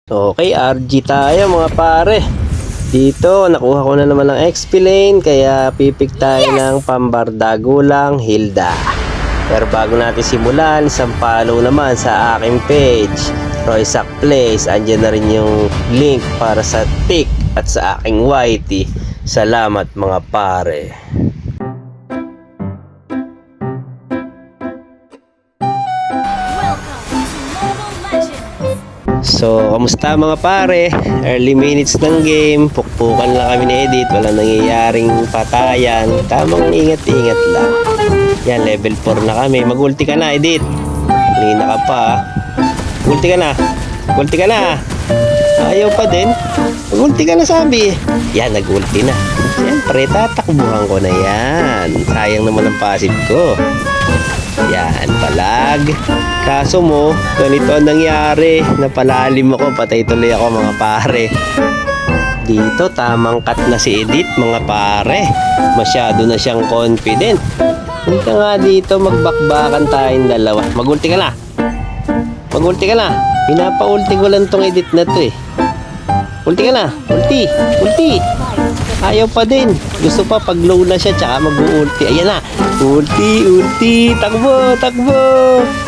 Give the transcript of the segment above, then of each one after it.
Okay, RG tayo mga pare. Dito, nakuha ko na naman ng XP lane, kaya pipik tayo ng Pambardagulang Hilda. Pero bago natin simulan, isang follow naman sa aking page, Roysac Plays. Andyan na rin yung link para sa Tik at sa aking YT. Salamat mga pare. So, kamusta mga pare? Early minutes ng game, pukpukan lang kami ni Edith, walang nangyayaring patayan, tamang ingat-ingat lang. Yan, level 4 na kami. Mag-ulti ka na, Edith. Kanina ka pa. Ulti ka na. Ulti ka na. Ayaw pa din. Mag-ulti ka na, sabi. Yan, nag-ulti na. Siyempre, tatakbuhan ko na yan. Sayang naman ang passive ko. Yan, palag. Kaso mo, ganito ang nangyari. Napalalim ako, patay tuloy ako mga pare. Dito, tamang cut na si Edith mga pare. Masyado na siyang confident. Punta nga dito, magbakbakan tayong dalawa. Mag-ulti ka na. Mag-ulti ka na. Pinapa-ulti ko lang tong Edith na to eh. Ulti ka na. Ulti. Ulti. Ayaw pa din. Gusto pa pag low na siya tsaka mag-ulti. Ayan na. Ulti, ulti. Takbo, takbo.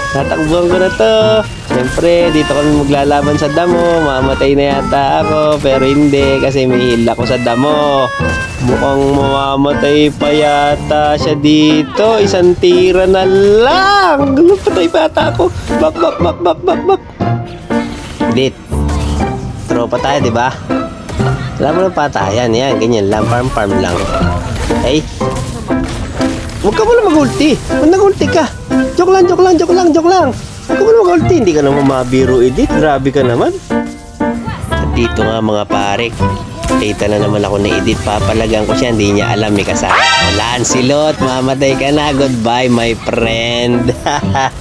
Tatakbuhan ko na to. Siyempre, dito kami maglalaban sa damo. Mamatay na yata ako. Pero hindi, kasi may heal ako sa damo. Mukhang mamamatay pa yata siya dito. Isang tira na lang. Patay pa yata ako. Bak, bak, bak, bak, bak, bak. Edith. Tropa tayo, di ba? Wala mo ng patayan. Yan, ganyan lang. Farm lang. Hey. Huwag ka muna mag-ulti. Huwag nag-ulti ka. Joke lang. Huwag ka muna mag-ulti. Hindi ka naman mabiro, Edith. Grabe ka naman. Dito nga mga pare. Kita na naman ako ni Edith. Papalagan ko siya. Hindi niya alam. May kasama. Lancelot, mamatay ka na. Goodbye, my friend.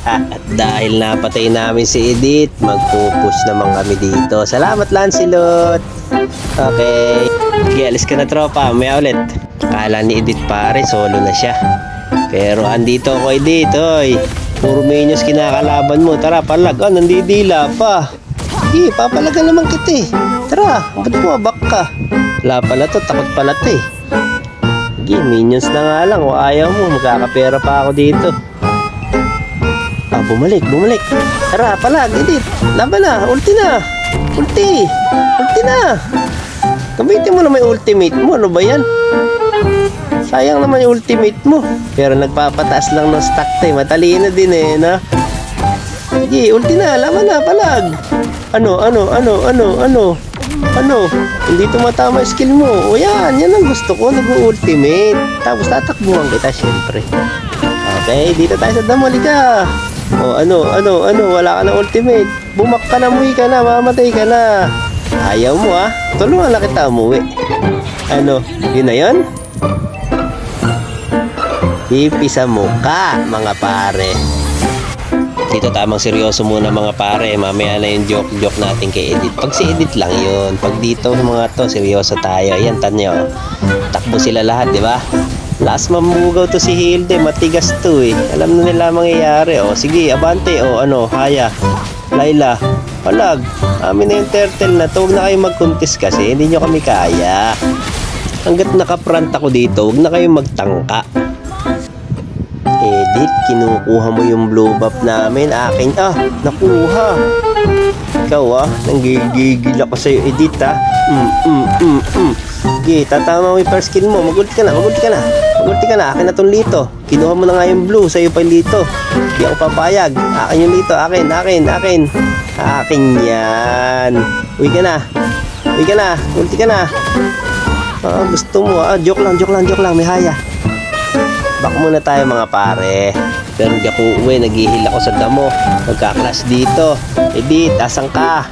At dahil napatay namin si Edith, magpupush naman kami dito. Salamat, Lancelot. Okay. Okay, alis ka na tropa. May ulit. Akala ni Edith pare, solo na siya. Pero andito ako, Edith, oy. Puro minions kinakalaban mo. Tara, palag. Ah, nandidila pa. Sige, papalagan naman kita eh. Tara, ba't bumabak ka? Wala pala to, takot pala to eh. Sige, minions na nga lang. O ayaw mo, magkakapera pa ako dito. Ah, bumalik. Tara, palag, Edith. Laban na, ulti na. Ulti na. Gamitin mo na may ultimate mo. Ano ba yan? Sayang naman yung ultimate mo. Pero nagpapataas lang ng stock time. Matalino din eh, na? Sige, ulti na. Laman na, palag. Ano? Hindi tumatama yung skill mo. O yan ang gusto ko. Nag-ultimate. Tapos tatakbuhan kita, syempre. Okay, dito tayo sa damo. Liga. O ano? Wala ka na ultimate. Bumak ka na, muwi ka na, mamatay ka na. Ayaw mo ah. Tulungan na kita umuwi. Ano? Yun na yun? Pipi sa mukha, mga pare. Dito tamang seryoso muna mga pare. Mamaya na yung joke natin kay Edith. Pag si Edith lang yun. Pag dito mga to, seryoso tayo. Ayan, tanyo. Takbo sila lahat, di ba? Last mamugaw to si Hilde. Matigas to eh. Alam na nila mangyayari. O, sige, abante. O, ano, Haya. Layla. Palag. Amin na yung turtle na to. Huwag na kayong mag-contest kasi. Hindi nyo kami kaya. Hanggat nakaprant ako dito, huwag na kayong magtangka. Edith, kinukuha mo yung blue buff namin. Akin, nakuha. Ikaw, nanggigigil ako sa'yo, Edith, Okay, tatama mo yung first skill mo. Mag-ulti ka na. Akin na tong lito. Kinuha mo na nga yung blue, sa'yo pa yung lito. Hindi ako papayag. Akin yung lito, akin. Akin yan. Uwi ka na. Ulti ka na. Gusto mo, joke lang. May haya. Back muna tayo mga pare. Pero hindi ako uwi, naghihil ako sa damo. Magkaklas dito. Edith, asan ka?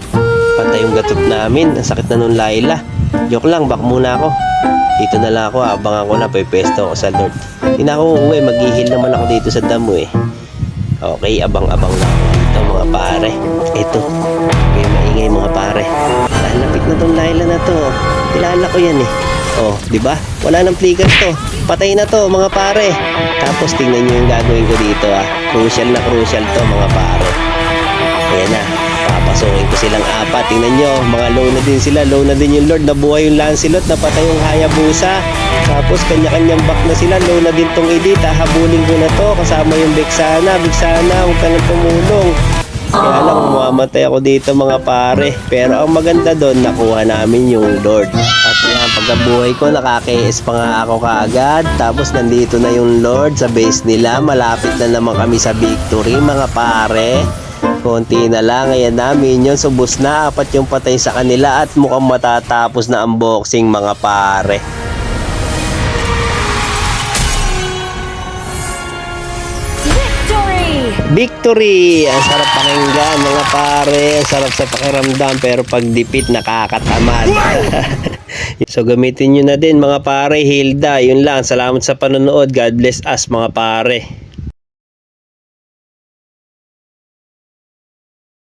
Patay yung gatot namin. Ang sakit na nun, Layla. Joke lang, back muna ako. Dito na lang ako, abangan ko na, pepesto ako sa Lord. Hindi na ako uwi, maghihil naman ako dito sa damo eh. Okay, abang-abang na ako dito mga pare. Ito, okay, maingay mga pare. Lalapit na tong Layla na to. Kilala ko yan eh. Oh, di ba? Wala nang flicker to. Patay na to, mga pare. Tapos tingnan niyo yung gagawin ko dito ah. Crucial to, mga pare. Ayan na. Papasukin ko silang apat. Tingnan nyo, mga low na din sila. Low na din yung Lord. Nabuhay yung Lancelot. Napatay yung Hayabusa. Tapos kanya-kanyang back na sila. Low na din tong Edith. Habulin ko na to. Kasama yung Vexana. Vexana, huwag ka nang tumulong. Kaya lang, mamamatay ako dito mga pare. Pero ang maganda doon, nakuha namin yung Lord. At yan, pagkabuhay ko, nakaka-ES pa nga ako kaagad. Tapos nandito na yung Lord sa base nila. Malapit na naman kami sa victory mga pare. Konti na lang, ayan na, minions, subos na, 4 yung patay sa kanila at mukhang matatapos na ang boxing mga pare. Victory! Ang sarap pakinggan mga pare, ang sarap sa pakiramdam, pero pag dipit nakakatamad. So gamitin nyo na din mga pare, Hilda. Yun lang, salamat sa panonood. God bless us mga pare.